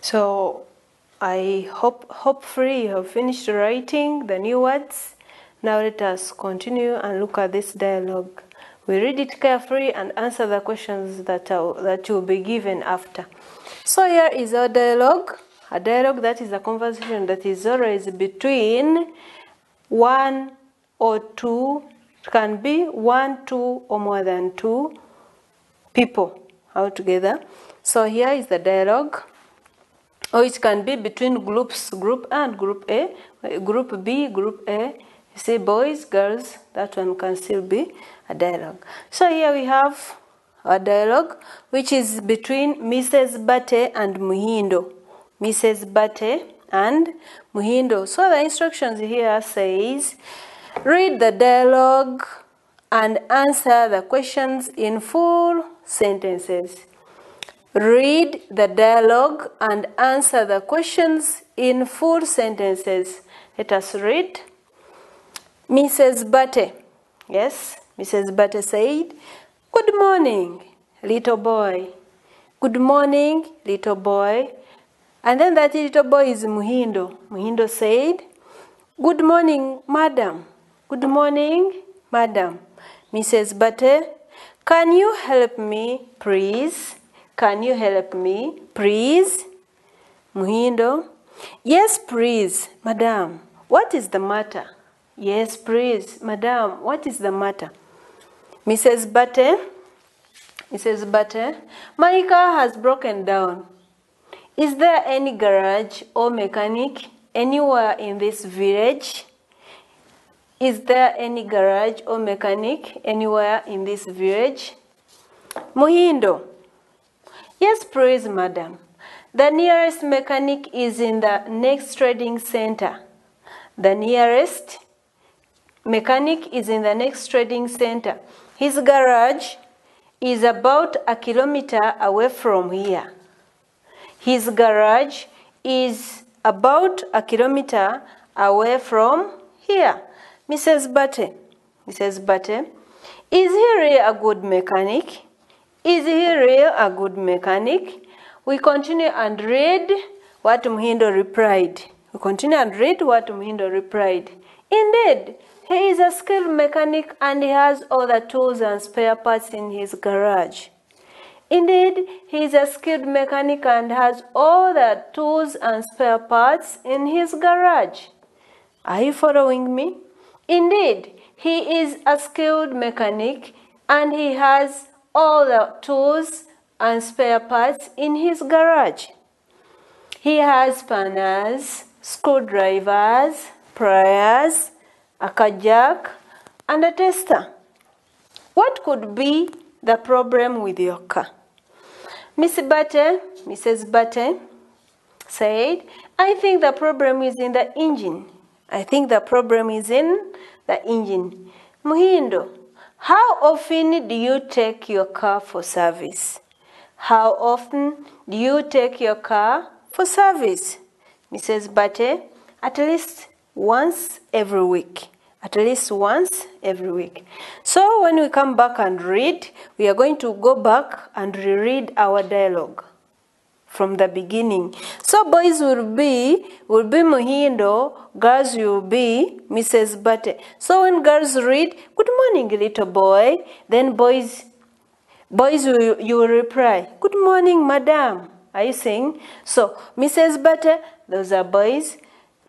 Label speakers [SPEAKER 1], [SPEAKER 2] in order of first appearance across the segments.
[SPEAKER 1] So I hopefully you have finished writing the new words. Now let us continue and look at this dialogue. We read it carefully and answer the questions that will be given after. So here is our dialogue. A dialogue, that is a conversation that is always between one or two. It can be one, two, or more than two people altogether. So here is the dialogue. Or it can be between groups, group A and group A, group B, group A. You see, boys, girls, that one can still be a dialogue. So here we have a dialogue which is between Mrs. Bate and Muhindo. Mrs. Bate and Muhindo. So the instructions here says, read the dialogue and answer the questions in full sentences. Read the dialogue and answer the questions in full sentences. Let us read. Mrs. Bate. Yes, Mrs. Bate said, "Good morning, little boy." Good morning, little boy. And then that little boy is Muhindo. Muhindo said, "Good morning, madam." Good morning, madam. Mrs. Bate, "Can you help me, please? Can you help me, please?" Muhindo, "Yes, please, madam. What is the matter?" "Yes, please, madam. What is the matter?" Mrs. Bate, "My car has broken down. Is there any garage or mechanic anywhere in this village?" Is there any garage or mechanic anywhere in this village? Muhindo, "Yes, please, madam. The nearest mechanic is in the next trading center. The nearest mechanic is in the next trading center. His garage is about 1 kilometer away from here." His garage is about 1 kilometer away from here. Mrs. Bate, "Is he really a good mechanic? Is he really a good mechanic?" We continue and read what Muhindo replied. "Indeed, he is a skilled mechanic and he has all the tools and spare parts in his garage." Indeed, he is a skilled mechanic and has all the tools and spare parts in his garage. Are you following me? Indeed, he is a skilled mechanic and he has all the tools and spare parts in his garage. He has spanners, screwdrivers, pliers, a jack, and a tester. What could be the problem with your car? Mrs. Bate said, "I think the problem is in the engine." Muhindo, "How often do you take your car for service?" Mrs. Bate, "At least once every week." So when we come back and read, we are going to go back and reread our dialogue from the beginning. So boys will be Muhindo, girls will be Mrs. Bate. So when girls read, "Good morning, little boy," then boys you will reply, "Good morning, madam." Are you saying? So Mrs. Bate, those are boys.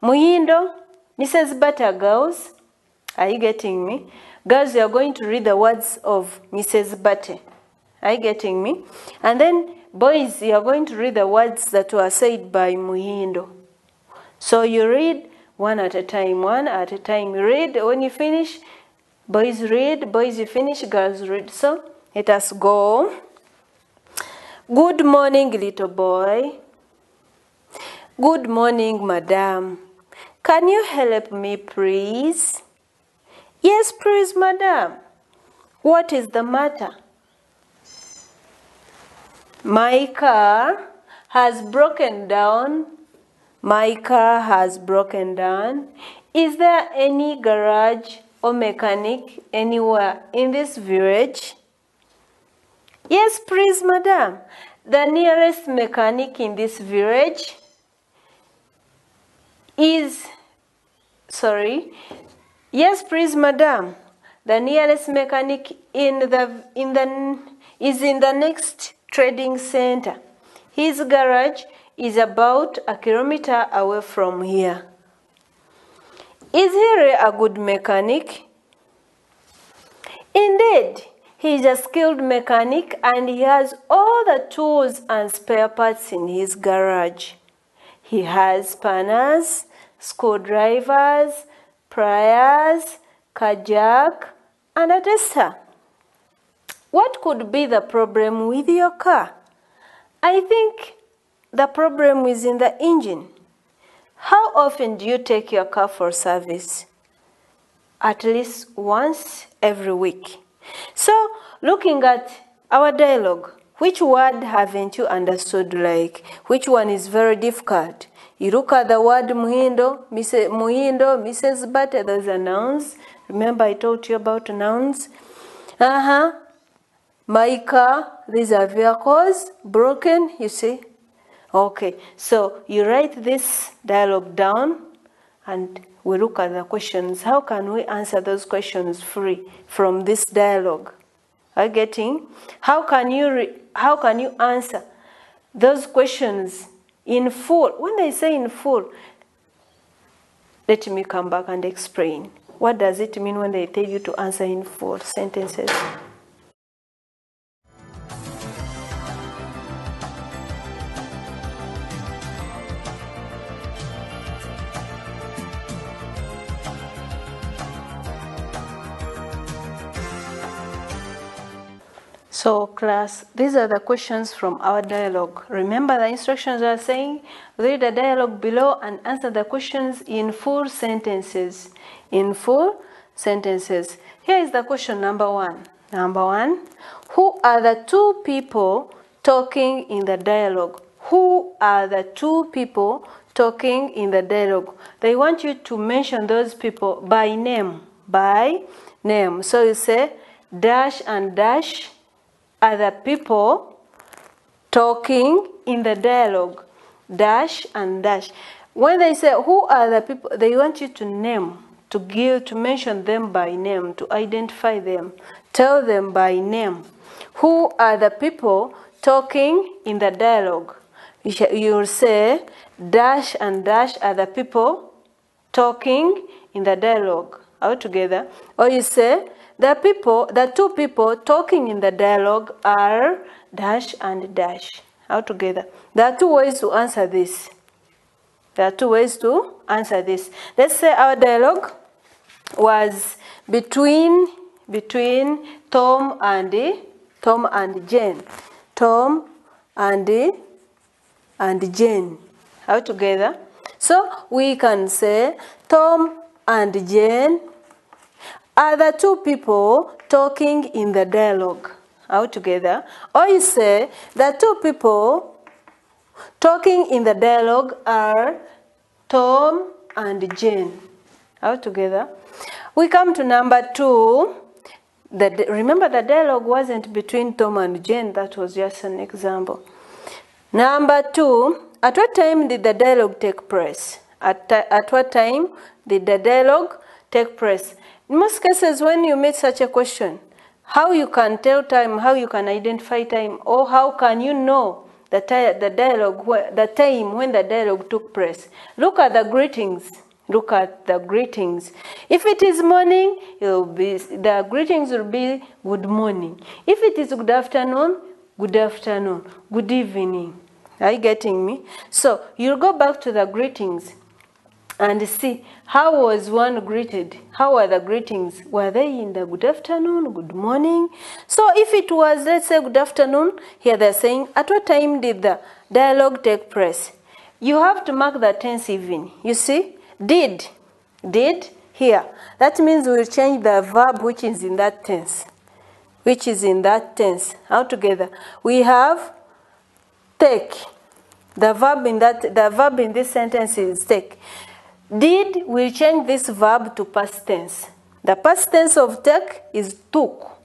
[SPEAKER 1] Muhindo, Mrs. Bate are girls. Are you getting me? Girls, you are going to read the words of Mrs. Bate. Are you getting me? And then boys, you are going to read the words that were said by Muhindo. So you read one at a time. You read. When you finish, boys read. Boys, you finish. Girls read. So let us go. Good morning, little boy. Good morning, madam. Can you help me, please? Yes, please, madam. What is the matter? My car has broken down. Is there any garage or mechanic anywhere in this village? Yes, please, madam. the nearest mechanic in this village is, yes please madam, the nearest mechanic is in the next trading center. His garage is about 1 kilometer away from here. Is he a good mechanic? Indeed, he is a skilled mechanic and he has all the tools and spare parts in his garage. He has spanners, screwdrivers, pliers, jack, and a tester. What could be the problem with your car? I think the problem is in the engine. How often do you take your car for service? At least once every week. So, looking at our dialogue, which word haven't you understood? Like, which one is very difficult? You look at the word Muhindo, Mrs. Bate, those are nouns. Remember I taught you about nouns? My car, these are vehicles, broken, you see? Okay, so you write this dialogue down and we look at the questions. How can we answer those questions free from this dialogue? Are you getting? How can you answer those questions in full? When I say in full, let me come back and explain. What does it mean when they tell you to answer in full sentences? So class, these are the questions from our dialogue. Remember the instructions are saying, read the dialogue below and answer the questions in full sentences. In full sentences. Here is the question number 1. Number 1, who are the two people talking in the dialogue? Who are the two people talking in the dialogue? They want you to mention those people by name. By name. So you say, dash and dash are the people talking in the dialogue. Dash and dash. When they say who are the people, they want you to name, to mention them by name, to identify them. Tell them by name. Who are the people talking in the dialogue? You'll say dash and dash are the people talking in the dialogue. All together. Or you say the two people talking in the dialogue are dash and dash. All together. There are two ways to answer this. There are two ways to answer this. Let's say our dialogue was between Tom and Jane. Tom and Jane. All together. So we can say Tom and Jane are the two people talking in the dialogue. All together. Or you say the two people talking in the dialogue are Tom and Jane. All together. We come to number 2. Remember the dialogue wasn't between Tom and Jane. That was just an example. Number 2. At what time did the dialogue take place? At what time did the dialogue take place? In most cases, when you meet such a question, how you can tell time, how you can identify time, or how can you know the time when the dialogue took place? Look at the greetings. Look at the greetings. If it is morning, the greetings will be good morning. If it is good afternoon, good evening. Are you getting me? So you'll go back to the greetings and see how was one greeted. How were the greetings? Were they in the good afternoon, good morning? So if it was, let's say, good afternoon, here they're saying, at what time did the dialogue take place? You have to mark the tense even. You see? Did, here. That means we'll change the verb which is in that tense. Which is in that tense. All together. We have take. The verb in this sentence is take. Did will change this verb to past tense. The past tense of take is took.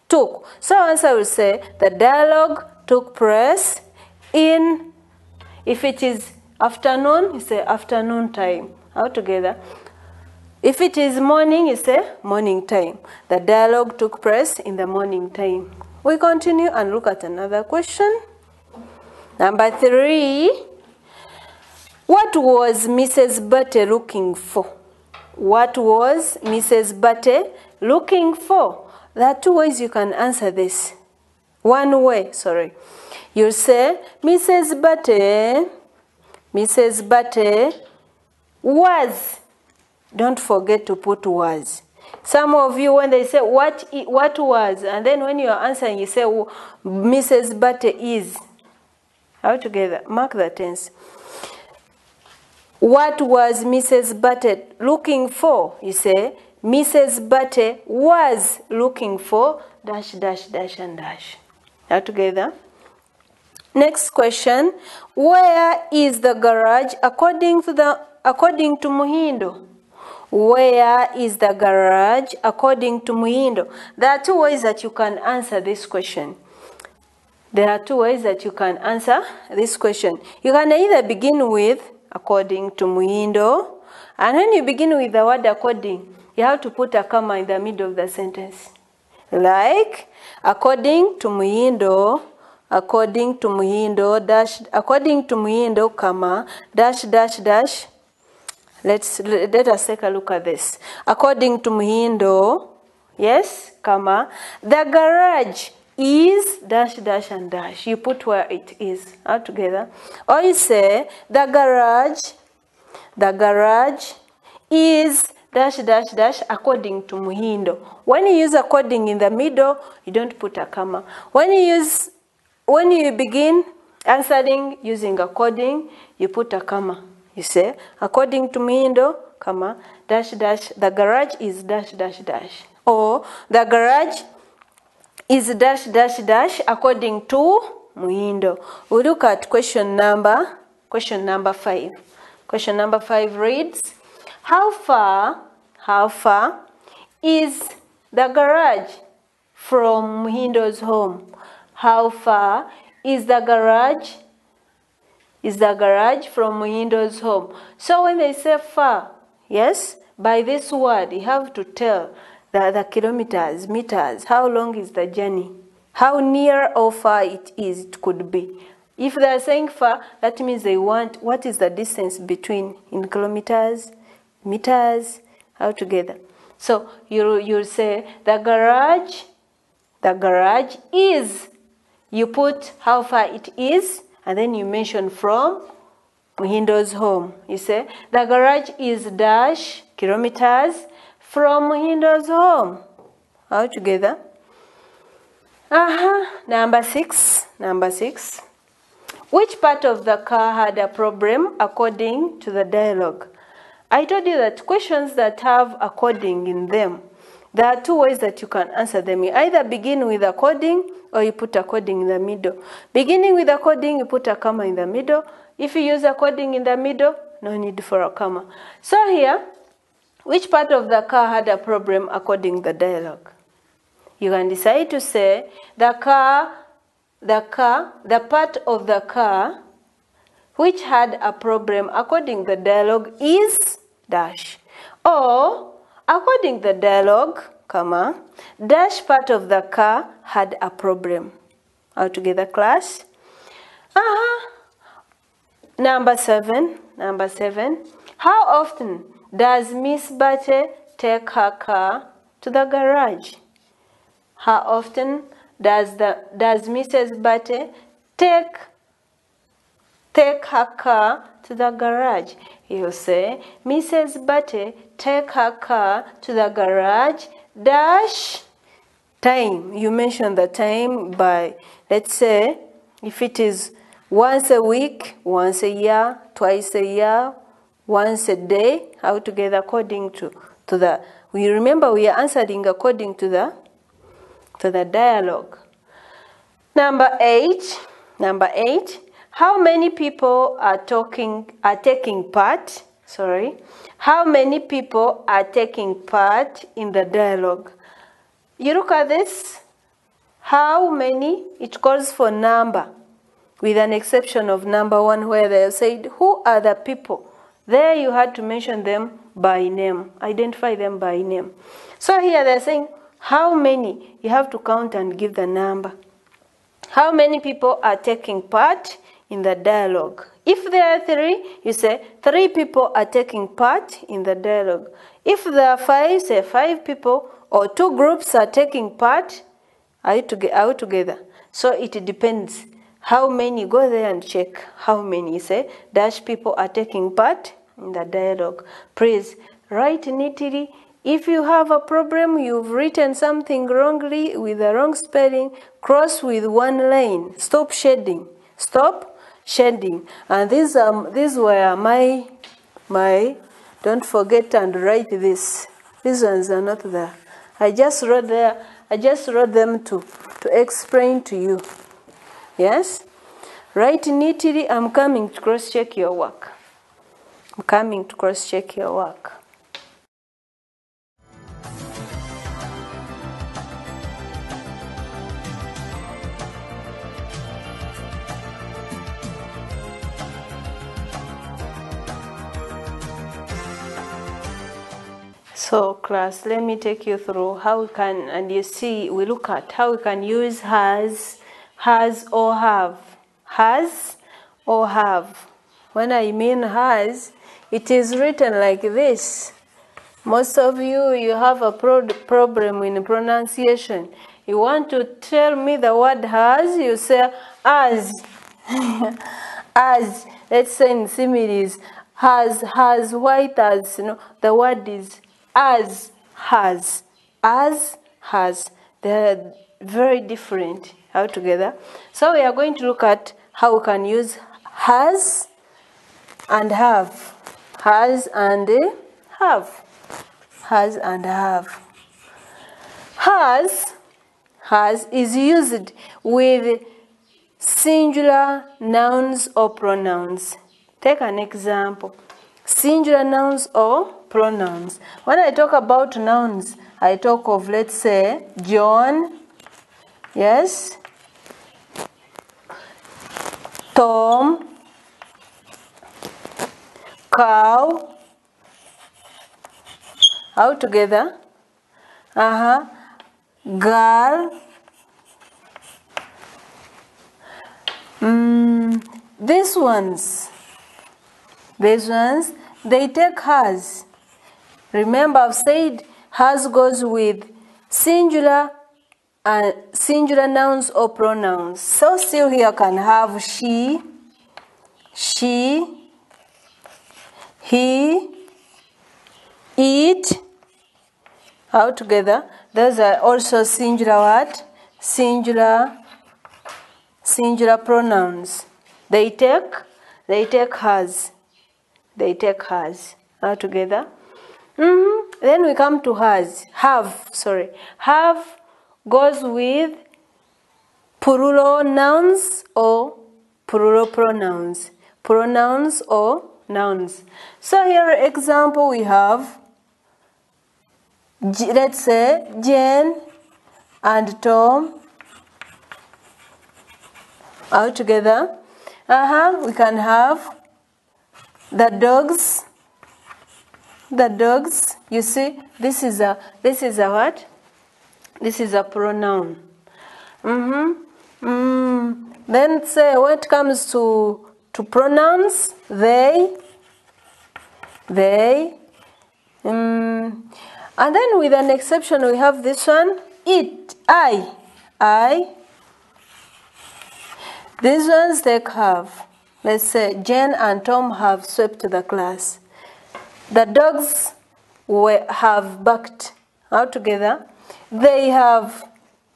[SPEAKER 1] So answer will say the dialogue took place in, if it is afternoon, you say afternoon time. All together. If it is morning, you say morning time. The dialogue took place in the morning time. We continue and look at another question. Number 3. What was Mrs. Bate looking for? What was Mrs. Bate looking for? There are 2 ways you can answer this. One way, sorry. You say Mrs. Bate was. Don't forget to put was. Some of you, when they say what was, and then when you are answering, you say Mrs. Bate is. All together, mark the tense. What was Mrs. Bate looking for? You say Mrs. Bate was looking for dash, dash, dash, and dash. All together. Next question. Where is the garage according to Muhindo? Where is the garage according to Muhindo? There are 2 ways that you can answer this question. There are 2 ways that you can answer this question. You can either begin with according to Muhindo, and when you begin with the word according, you have to put a comma in the middle of the sentence. Like, according to Muhindo, dash, according to Muhindo, comma, dash, dash, dash. Let us take a look at this. According to Muhindo, yes, comma, the garage is dash, dash, and dash. You put where it is, all together. Or you say the garage is dash, dash, dash according to Muhindo. When you use according in the middle, you don't put a comma. When you begin answering using according, you put a comma. You say according to Muhindo, comma, dash, dash, the garage is dash, dash, dash. Or the garage is dash, dash, dash according to Muhindo. We look at question number 5. Question number 5 reads, how far is the garage from Muhindo's home? How far is the garage from Muhindo's home? So when they say far, yes, by this word you have to tell the kilometers, meters, how long is the journey, how near or far it is, it could be. If they are saying far, that means they want what is the distance between in kilometers, meters, all together. So you say the garage is, you put how far it is, and then you mention from Muhindo's home. You say the garage is dash kilometers from Muhindo's home. All together. Number 6. Which part of the car had a problem according to the dialogue? I told you that questions that have according in them, there are 2 ways that you can answer them. You either begin with according or you put according in the middle. Beginning with according, you put a comma in the middle. If you use according in the middle, no need for a comma. So here, which part of the car had a problem according to the dialogue? You can decide to say the part of the car which had a problem according to the dialogue is dash. Or according to the dialogue, comma, dash part of the car had a problem. All together, class. Number 7. How often does Miss Bate take her car to the garage? How often does Mrs. Bate take her car to the garage? You say Mrs. Bate take her car to the garage dash time. You mention the time by, let's say, if it is once a week, once a year, twice a year, once a day, how together according to the, we remember we are answering according to the dialogue. Number 8. How many people are taking part? How many people are taking part in the dialogue? You look at this. How many? It calls for number, with an exception of number 1 where they have said, who are the people? There you had to mention them by name, identify them by name. So here they're saying, how many? You have to count and give the number. How many people are taking part in the dialogue? If there are 3, you say 3 people are taking part in the dialogue. If there are 5, say 5 people, or 2 groups are taking part. Are you together? So it depends. How many? Go there and check how many. You say dash people are taking part in the dialogue. Please write neatly. If you have a problem, you've written something wrongly with a wrong spelling, cross with 1 line. Stop shading. Stop shading. And these were my. Don't forget and write this. These ones are not there. I just wrote there. I just wrote them to explain to you. Yes? Write neatly. I'm coming to cross-check your work. I'm coming to cross-check your work. So class, let me take you through how we can, and you see, we look at how we can use has or have. Has or have. When I mean has, it is written like this. Most of you have a problem in pronunciation. You want to tell me the word has, you say as. As. Let's say in similes, has, white as, the word is as, has. They're very different altogether. So we are going to look at how we can use has and have. Has and have. Has and have. Has is used with singular nouns or pronouns. Take an example. Singular nouns or pronouns. When I talk about nouns, I talk of, let's say, John, yes, Tom, cow, all together, girl, these ones, they take has. Remember, I've said has goes with singular nouns or pronouns. So still here can have she, he, it, all together. Those are also singular what? Singular pronouns. They take has. They take has. All together. Then we come to have. Have goes with plural nouns or plural pronouns. Pronouns or nouns. So here, example, we have, let's say, Jane and Tom all together. We can have the dogs. The dogs, you see, this is a what? This is a pronoun. Then say when it comes to pronouns, they, and then with an exception we have this one, it, I. These ones take have. Let's say Jane and Tom have swept the class. The dogs have barked. All together. They have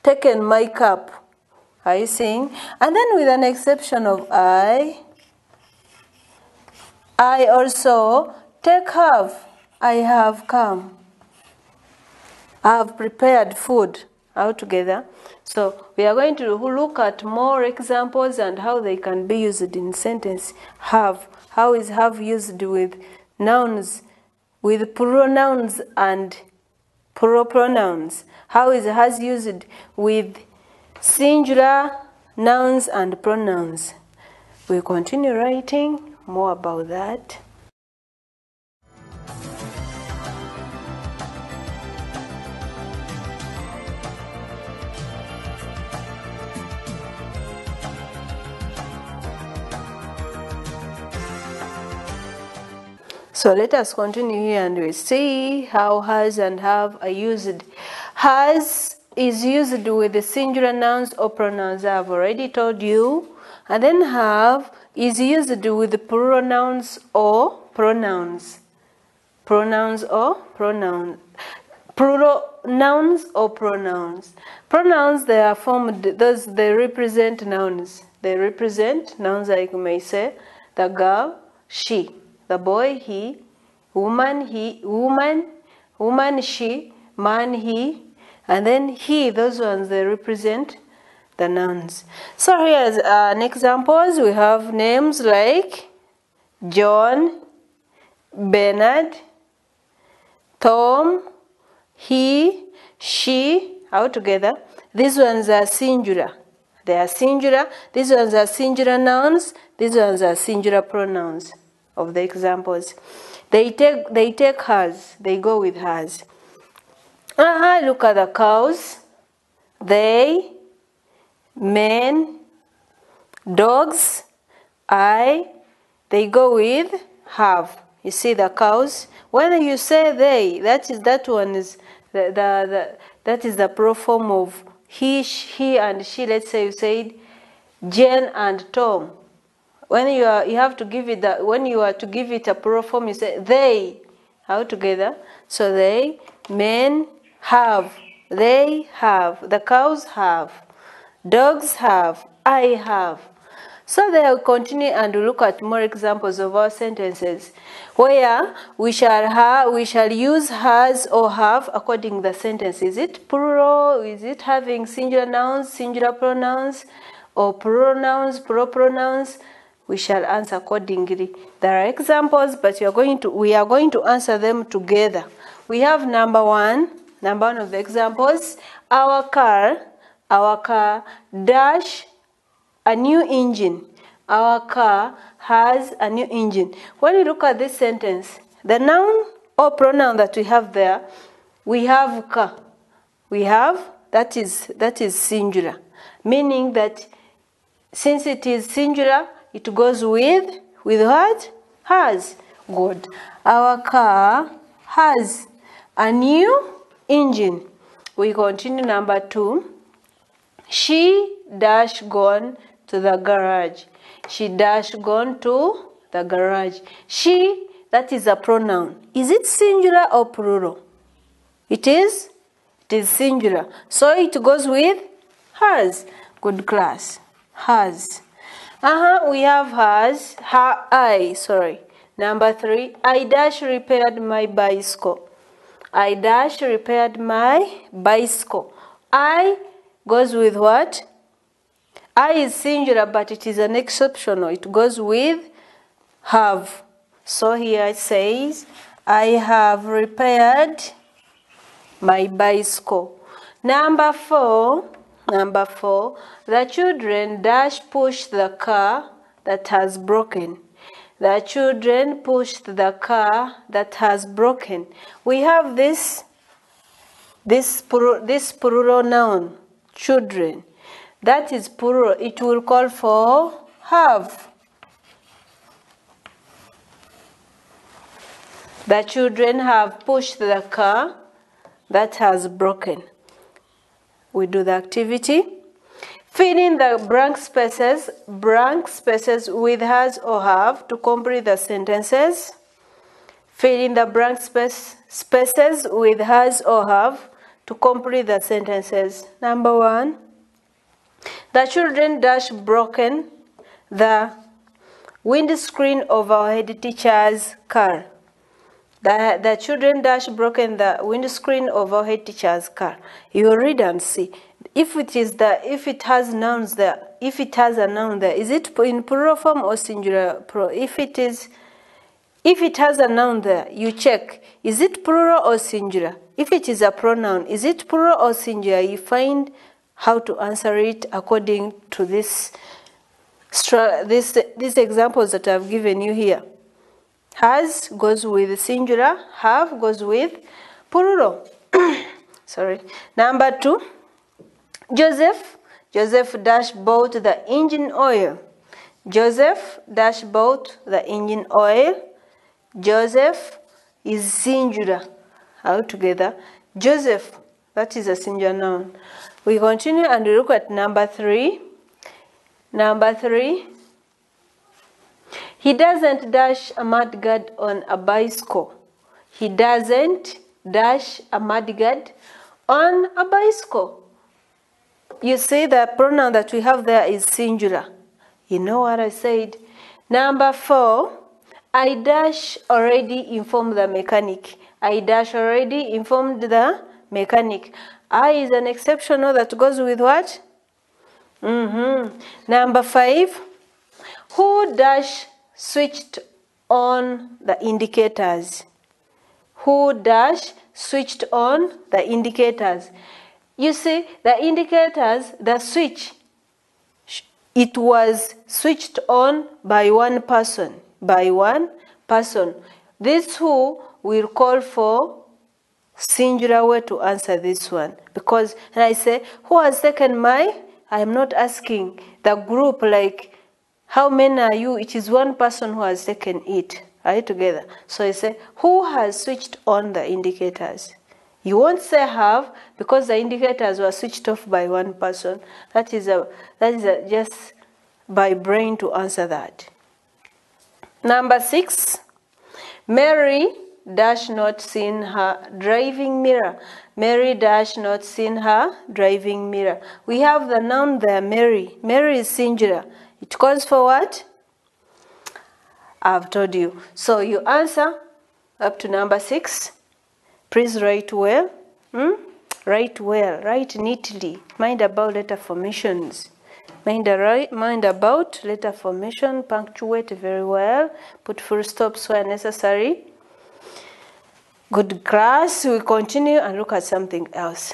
[SPEAKER 1] taken my cup. Are you seeing? And then with an exception of I also take have. I have come. I have prepared food. All together. So we are going to look at more examples and how they can be used in sentence. Have. How is have used with nouns, with pronouns and plural pronouns? How is has used with singular nouns and pronouns. We continue writing more about that. So let us continue here and we see how has and have are used. Has is used with the singular nouns or pronouns. I have already told you. And then have is used with the plural nouns or pronouns. Pronouns or pronouns. Plural nouns or pronouns. Pronouns, they are formed, they represent nouns. They represent nouns, like you may say, the girl, she. The boy, he. Woman, he. Woman, she. Man, he. And then he, those ones, they represent the nouns. So here's an examples. We have names like John, Bernard, Tom, he, she, all together. These ones are singular. They are singular. These ones are singular nouns. These ones are singular pronouns of the examples. They take has. They go with has. Look at the cows. They, men, dogs, they go with have. You see the cows. When you say they, that is the plural form of he and she. Let's say you said Jane and Tom. When you have to give it that, when you are to give it a plural form, you say they, all together. So they, men have, they have, the cows have, dogs have, I have. So they will continue and look at more examples of our sentences where we shall use has or have according to the sentence. Is it plural? Is it having singular nouns, singular pronouns, or plural nouns, plural pronouns? We shall answer accordingly. There are examples, but we are going to answer them together. We have number one of the examples. Our car dash a new engine. Our car has a new engine. When you look at this sentence, the noun or pronoun that we have there, we have car. We have, that is singular. Meaning that since it is singular, it goes with what? Has. Good. Our car has a new engine. We continue number two. She dash gone to the garage. She dash gone to the garage. She, that is a pronoun. Is it singular or plural? It is? It is singular. So it goes with has. Good class. Has. We have has. Number three. I dash repaired my bicycle. I dash repaired my bicycle. I goes with what? I is singular, but it is an exceptional. It goes with have. So here it says, I have repaired my bicycle. Number four, the children dash push the car that has broken. The children pushed the car that has broken. We have this plural noun, children. That is plural. It will call for have. The children have pushed the car that has broken. We do the activity. Fill in the blank spaces with has or have to complete the sentences. Fill in the blank spaces with has or have to complete the sentences. Number one, the children dash broken the windscreen of our head teacher's car. The children dash broken the windscreen of our head teacher's car. You read and see. If it has nouns there, if it has a noun there, is it in plural form or singular? If it has a noun there, you check. Is it plural or singular? If it is a pronoun, is it plural or singular? You find how to answer it according to these examples that I've given you here. Has goes with singular, have goes with plural. Sorry. Number 2, Joseph dash bought the engine oil. Joseph dash bought the engine oil. Joseph is singular. All together. Joseph, that is a singular noun. We continue and look at number 3. Number 3, he doesn't dash a mudguard on a bicycle. He doesn't dash a mudguard on a bicycle. You see the pronoun that we have there is singular. You know what I said? Number 4, I dash already informed the mechanic. I dash already informed the mechanic. I is an exceptional that goes with what? Number 5, who dash switched on the indicators? Who dash switched on the indicators? You see, the indicators, the switch, it was switched on by one person. By one person. This who will call for singular way to answer this one. Because when I say, who has taken my, I am not asking the group like, how many are you? It is one person who has taken it. Are you together? So I say, who has switched on the indicators? You won't say have, because the indicators were switched off by one person. That is just by brain to answer that. Number 6, Mary dash not seen her driving mirror. Mary dash not seen her driving mirror. We have the noun there, Mary. Mary is singular. It calls for what? I've told you. So you answer up to number 6. Please write well. Write well. Write neatly. Mind about letter formations. Mind about letter formation. Punctuate very well. Put full stops where necessary. Good class. We continue and look at something else.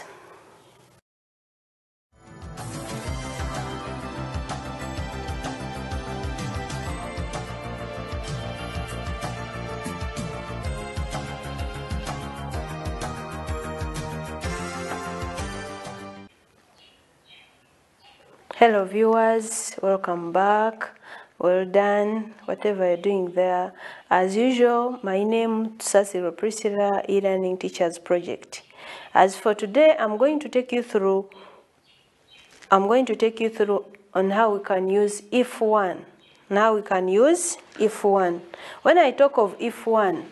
[SPEAKER 1] Hello viewers, welcome back. Well done, whatever you're doing there. As usual, my name is Sasiro Priscilla, E-Learning Teachers Project. As for today, I'm going to take you through on how we can use if one. Now we can use if one. When I talk of if one,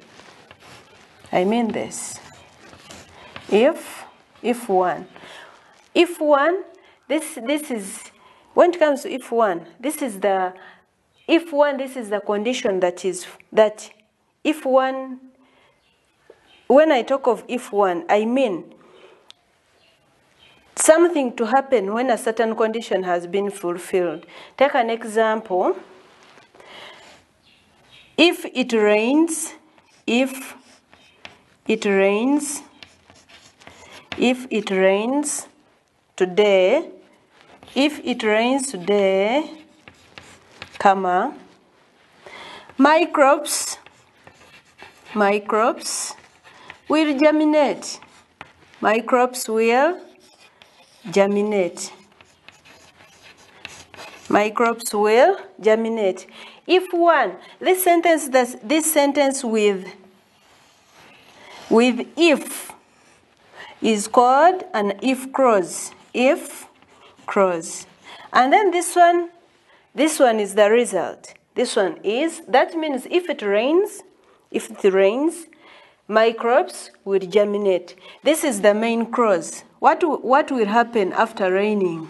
[SPEAKER 1] I mean this. If one. If one, this is, when it comes to if one, this is the condition that if one, when I talk of if one, I mean something to happen when a certain condition has been fulfilled. Take an example. If it rains today, comma, my crops will germinate. My crops will germinate. My crops will germinate. If one, this sentence with if is called an if clause. If clause. And then this one is the result. That means if it rains, my crops will germinate. This is the main clause. What will happen after raining?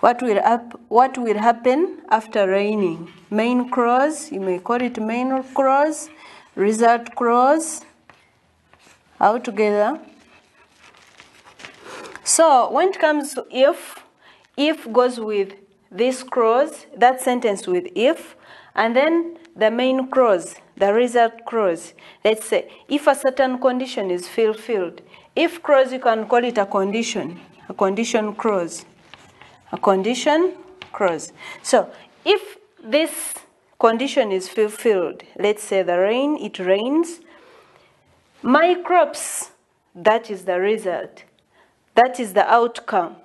[SPEAKER 1] What will happen after raining? Main clause, you may call it main clause, result clause, all together. So when it comes to if goes with this clause, that sentence with if, and then the main clause, the result clause. Let's say if a certain condition is fulfilled. If clause, you can call it a condition clause. a condition clause. So if this condition is fulfilled, let's say it rains, my crops, that is the result, that is the outcome.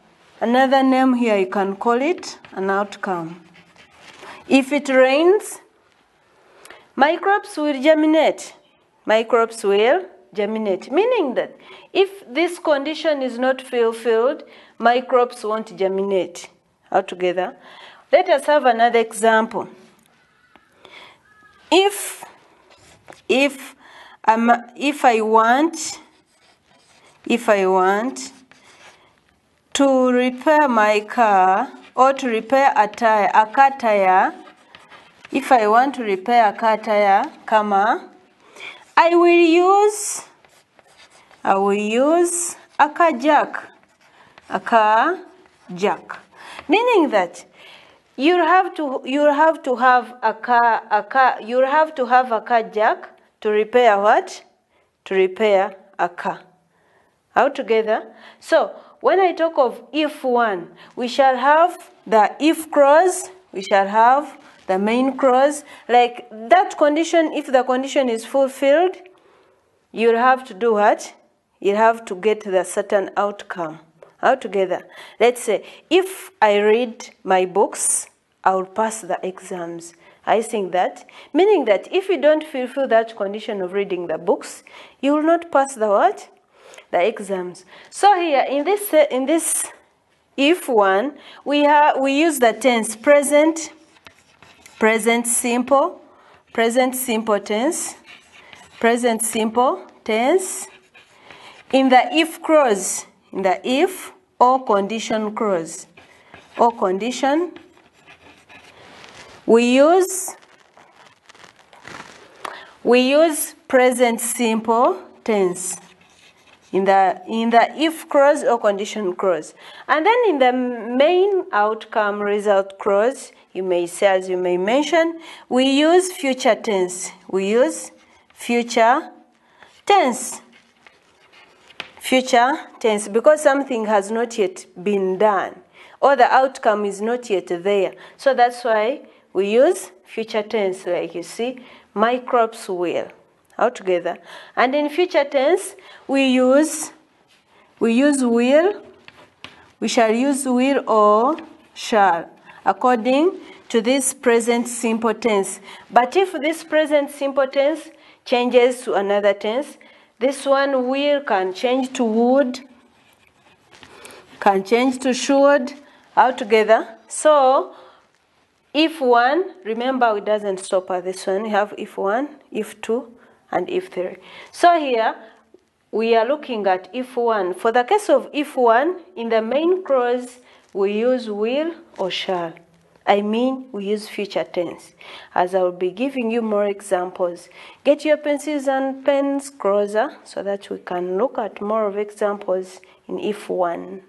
[SPEAKER 1] Another name here, you can call it an outcome. If it rains, my crops will germinate. My crops will germinate, meaning that if this condition is not fulfilled, my crops won't germinate. Altogether, let us have another example. If I want to repair my car or to repair a car tire, if I want to repair a car tire, I will use a car jack, meaning that you have to have a car jack to repair what? To repair a car. Altogether, so when I talk of if one, we shall have the if clause, we shall have the main clause. Like that condition, if the condition is fulfilled, you'll have to do what? You'll have to get the certain outcome. Altogether, let's say if I read my books, I will pass the exams. I think that, meaning that if you don't fulfill that condition of reading the books, you will not pass the what? The exams. So here in this if one, we use the tense present simple tense. In the if clause, in the if or condition clause, or condition, we use present simple tense in the if clause or condition clause. And then in the main outcome result clause, you may say, as you may mention, we use future tense. We use future tense. Future tense, because something has not yet been done, or the outcome is not yet there. So that's why we use future tense, like you see, my crops will. Altogether. And in future tense, we use will. We shall use will or shall, according to this present simple tense. But if this present simple tense changes to another tense, this one will can change to would, can change to should, altogether. So if one, remember it doesn't stop at this one. You have if one, if two, and if three. So here we are looking at if one. For the case of if one, in the main clause we use will or shall. I mean, we use future tense. As I will be giving you more examples. Get your pencils and pens closer so that we can look at more of examples in if one.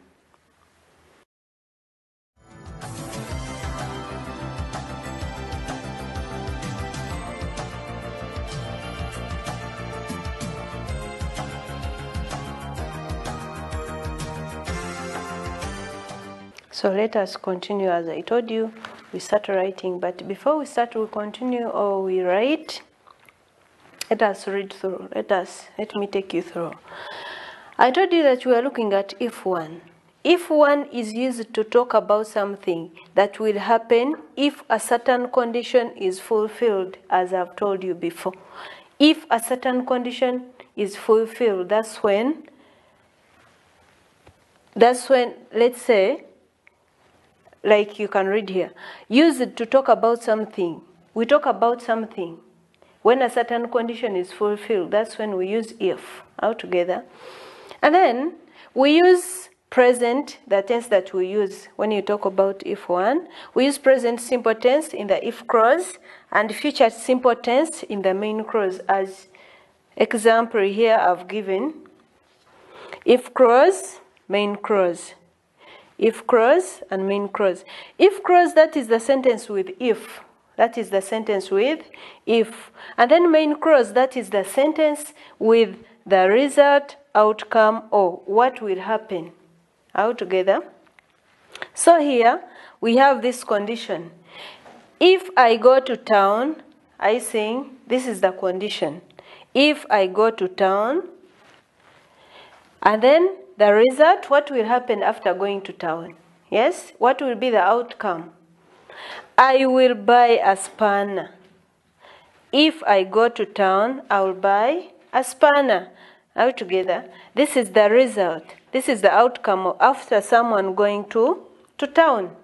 [SPEAKER 1] So let us continue. As I told you, we start writing, but before we start, we continue or we write. Let us read through. Let me take you through. I told you that we are looking at if one. If one is used to talk about something that will happen if a certain condition is fulfilled, as I've told you before. If a certain condition is fulfilled, that's when, let's say, like you can read here, use it to talk about something. We talk about something. When a certain condition is fulfilled, that's when we use if altogether. And then we use present, the tense that we use when you talk about if one. We use present simple tense in the if clause and future simple tense in the main clause. As example here I've given if clause, main clause. If clause and main clause. If clause, that is the sentence with if. That is the sentence with if. And then main clause, that is the sentence with the result, outcome, or what will happen. Altogether. So here we have this condition. If I go to town, I saying this is the condition. If I go to town, and then the result, what will happen after going to town? Yes, what will be the outcome? I will buy a spanner. If I go to town, I will buy a spanner. All together, this is the result. This is the outcome of after someone going to town.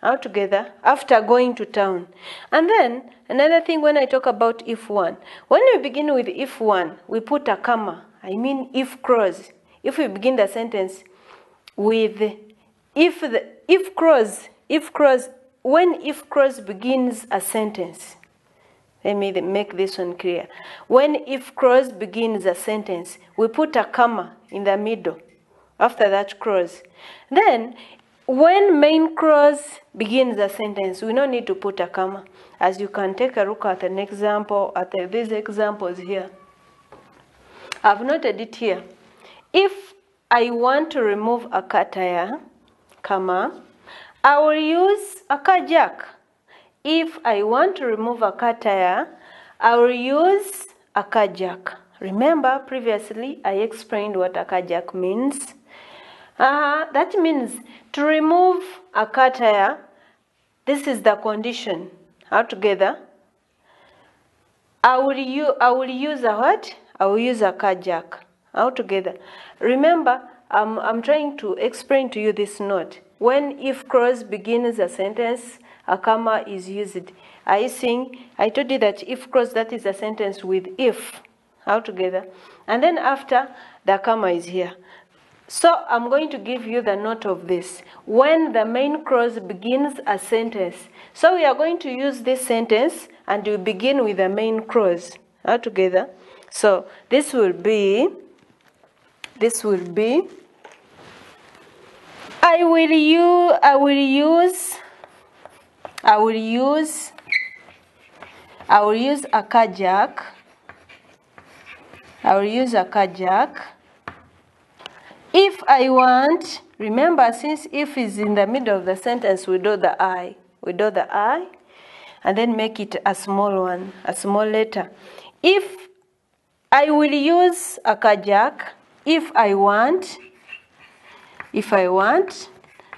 [SPEAKER 1] All together, after going to town. And then, another thing when I talk about if one. When we begin with if one, we put a comma. I mean if clause. If we begin the sentence with if clause, when if clause begins a sentence. Let me make this one clear. When if clause begins a sentence, we put a comma in the middle after that clause. Then, when main clause begins a sentence, we don't need to put a comma. As you can take a look at an example, at these examples here. I've noted it here. If I want to remove a car tire, comma, I will use a car jack. If I want to remove a car tire, I will use a car jack. Remember, previously I explained what a car jack means. That means to remove a car tire, this is the condition. All together, I will use a what? I will use a car jack. All together. Remember, I'm trying to explain to you this note. When if clause begins a sentence, a comma is used. I told you that if clause, that is a sentence with if, all together. And then after, the comma is here. So I'm going to give you the note of this. When the main clause begins a sentence. So we are going to use this sentence and we begin with the main clause, all together. So this will be, I will use a car jack. I will use a car jack. If I want, remember, since if is in the middle of the sentence, we do the I. We do the I, and then make it a small one, a small letter. If I will use a car jack, if I want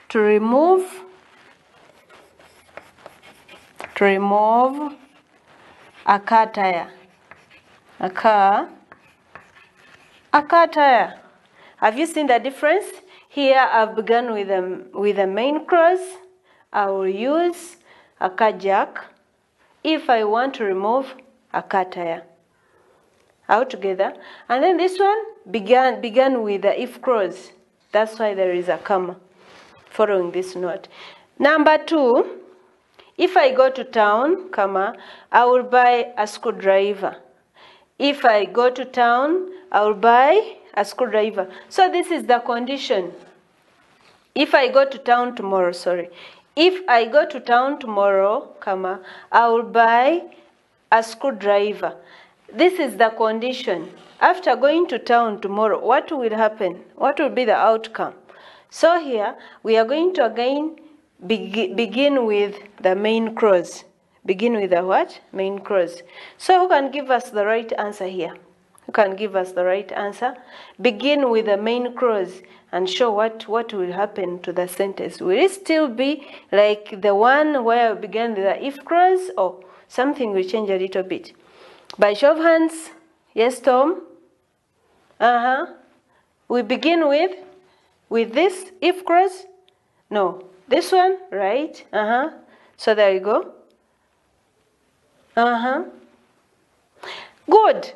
[SPEAKER 1] to remove a car tire. A car tire. Have you seen the difference? Here I've begun with the main clause. I will use a car jack if I want to remove a car tire. All together. And then this one began with the if clause. That's why there is a comma following this note. Number 2, if I go to town, comma, I will buy a screwdriver. If I go to town, I will buy a screwdriver. So this is the condition. If I go to town tomorrow, If I go to town tomorrow, comma, I will buy a screwdriver. This is the condition. After going to town tomorrow, what will happen? What will be the outcome? So here, we are going to again begin with the main clause. Begin with the what? Main clause. So who can give us the right answer here? Who can give us the right answer? Begin with the main clause and show what will happen to the sentence. Will it still be like the one where we began with the if clause, or something will change a little bit? By show of hands. Yes, Tom? We begin with this if clause? No. This one, right? So there you go. Good.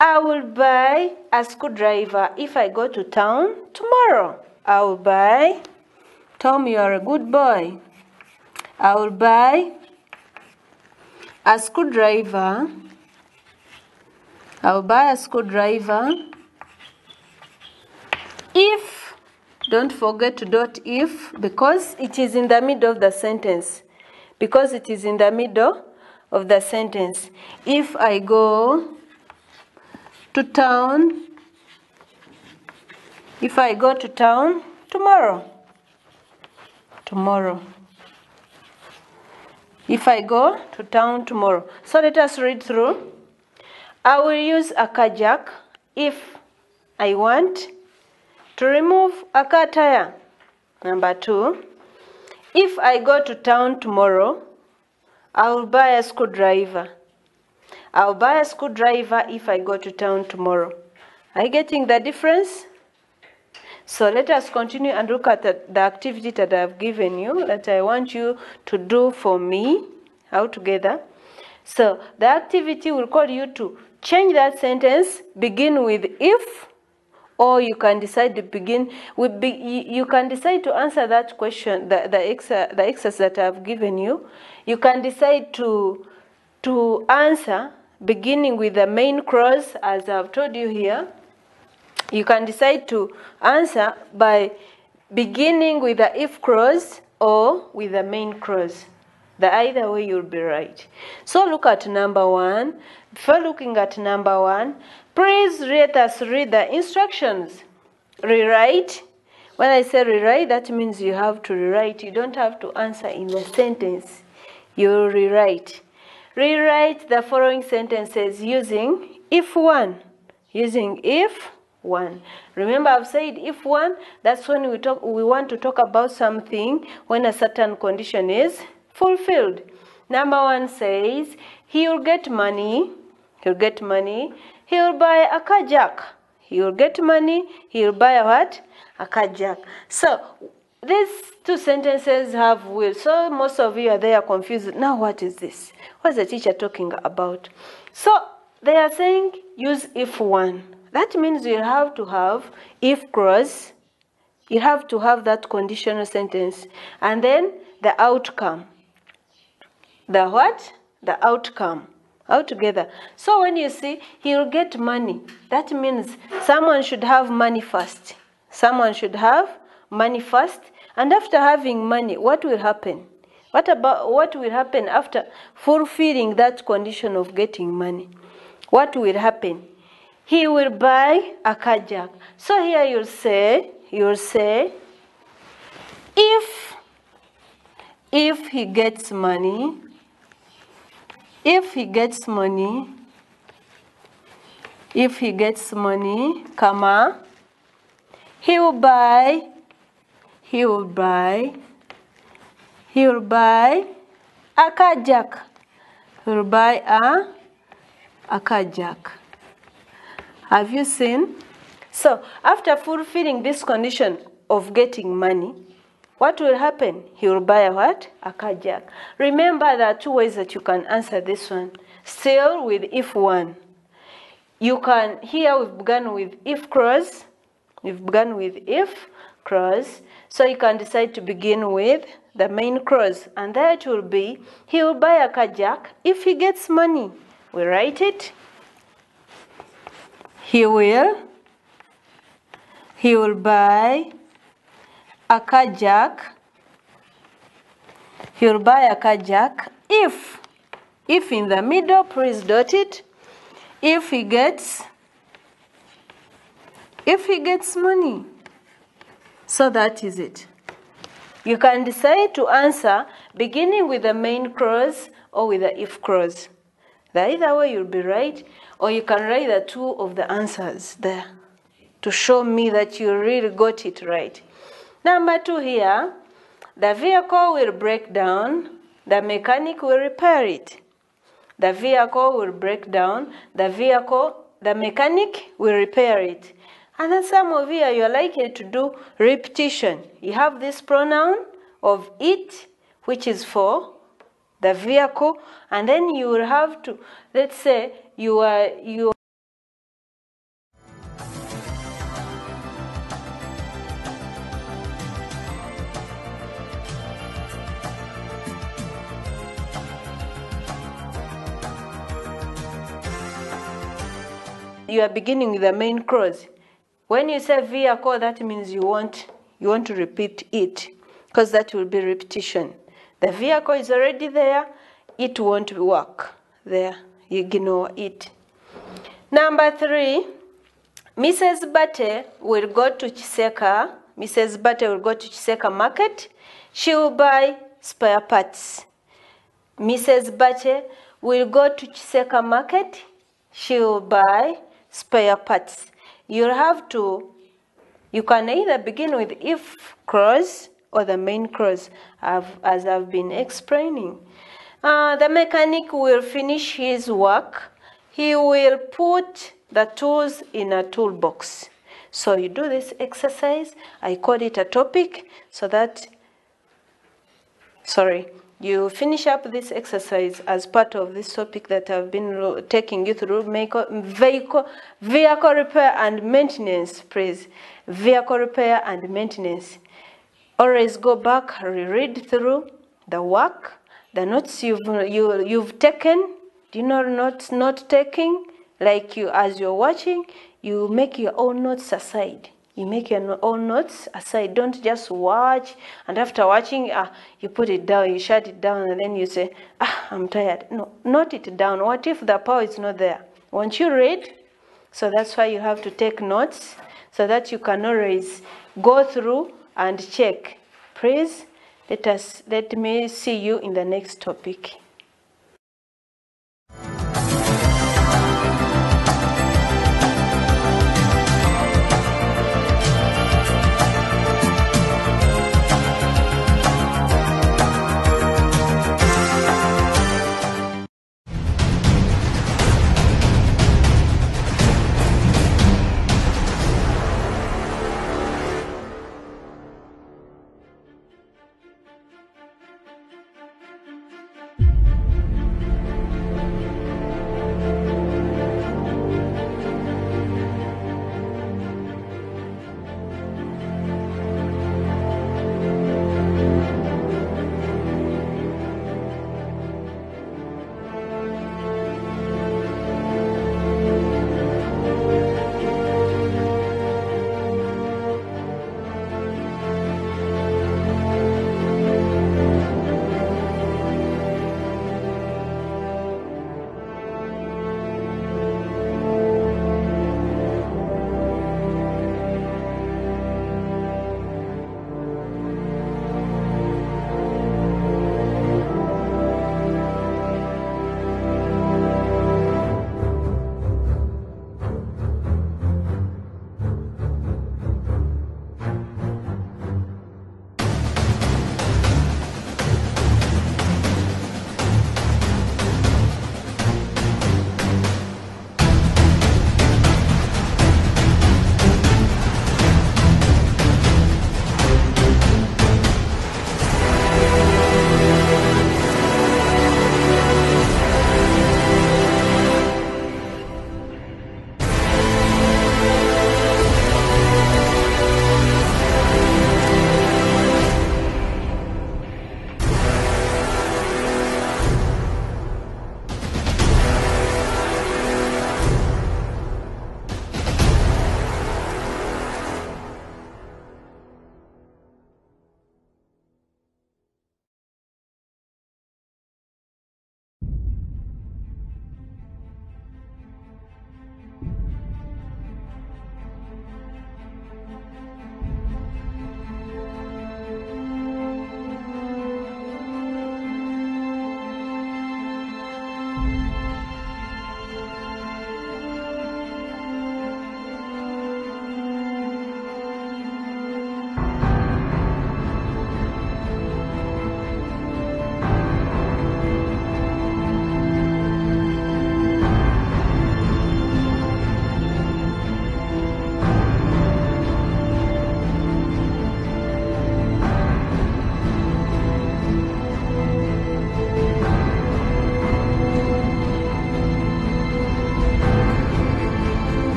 [SPEAKER 1] I will buy a screwdriver if I go to town tomorrow. I will buy. Tom, you are a good boy. I will buy a screwdriver. I will buy a screwdriver if, don't forget to dot if, because it is in the middle of the sentence. Because it is in the middle of the sentence. If I go to town, if I go to town tomorrow. tomorrow. If I go to town tomorrow. So let us read through. I will use a car jack if I want to remove a car tire. Number 2. If I go to town tomorrow, I will buy a screwdriver. I'll buy a screwdriver if I go to town tomorrow. Are you getting the difference? So let us continue and look at the activity that I've given you that I want you to do for me all together. So the activity will call you to change that sentence, begin with if, or you can decide to begin with. You can decide to answer that question, the exercise that I've given you. You can decide to answer beginning with the main clause, as I've told you here. You can decide to answer by beginning with the if clause or with the main clause. Either way you'll be right. So look at number 1. Before looking at number 1, please let us read the instructions. Rewrite. When I say rewrite, that means you have to rewrite. You don't have to answer in the sentence. You rewrite. Rewrite the following sentences using if 1. Using if 1. Remember, I've said if 1, that's when we want to talk about something when a certain condition is fulfilled. Number 1 says, he'll get money. He'll get money. He'll buy a car jack. He'll get money. He'll buy a what? A car jack. So these two sentences have will. So most of you are there confused. Now what is this? What's the teacher talking about? So they are saying use if 1. That means you have to have if clause. You have to have that conditional sentence. And then the outcome. The what? The outcome. All together. So when you see he'll get money, that means someone should have money first. Someone should have money first. And after having money, what will happen? What will happen after fulfilling that condition of getting money? What will happen? He will buy a car jack. So here you'll say, if he gets money, comma, he will buy a car jack. He will buy a car jack. Have you seen? So after fulfilling this condition of getting money, what will happen? He will buy a what? A car jack. Remember, there are 2 ways that you can answer this one. Still with if 1. You can, here we've begun with if clause. So you can decide to begin with the main clause. And that will be, he will buy a car jack if he gets money. We write it. He will buy a car jack. He will buy a car jack if in the middle, please dot it, if he gets money. So that is it. You can decide to answer beginning with the main clause or with the if clause. Either way you'll be right, or you can write the 2 of the answers there to show me that you really got it right. Number 2 here, the vehicle will break down, the mechanic will repair it. The vehicle will break down, the mechanic will repair it. And then some of you are likely to do repetition. You have this pronoun of it, which is for the vehicle, and then you will have to, let's say you are beginning with the main clause. When you say vehicle, that means you want to repeat it, because that will be repetition. The vehicle is already there, it won't work there. You ignore it. Number 3, Mrs. Bate will go to Chiseka. Mrs. Bate will go to Chiseka market. She will buy spare parts. Mrs. Bache will go to Chiseka market. She will buy spare parts. You can either begin with if clause or the main clause, as I've been explaining. The mechanic will finish his work. He will put the tools in a toolbox. So you do this exercise. I call it a topic so that, you finish up this exercise as part of this topic that I've been taking you through, vehicle repair and maintenance, please. Vehicle repair and maintenance. Always go back, reread through the work, the notes you've taken. Do you know notes not taking? Like as you're watching, you make your own notes aside. You make your own notes aside. Don't just watch and after watching, you put it down, you shut it down, and then you say, I'm tired. No, note it down. What if the power is not there? Won't you read? So that's why you have to take notes so that you can always go through and check. Please, let me see you in the next topic.